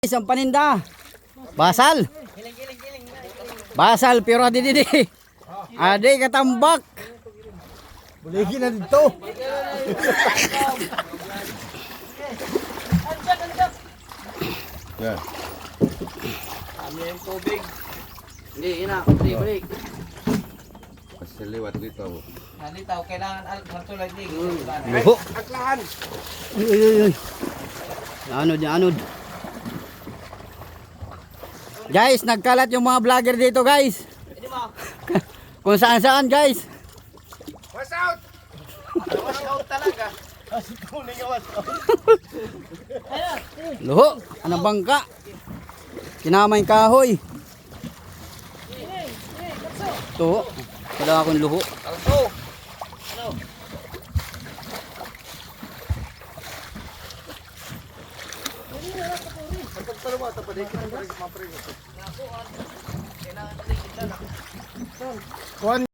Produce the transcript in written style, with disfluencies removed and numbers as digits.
Isang paninda. Basal. Basal pero adi didi. Adi katambak. Buligi na dito. Yan. Kami yung tubig. Hindi, ina. Balik. Pasiliwat dito. Nalitaw, kailangan matulad ni. Luho. Aklahan. Uy, uy, uy. Anod, anod. Guys, nagkalat yung mga vlogger dito, guys. Hindi mo. Kung saan-saan, guys. Watch out! Watch out talaga. Luho. Anong bangka? Kinamay kahoy. Ito. Wala akong luho. Alto. Ano? Kuan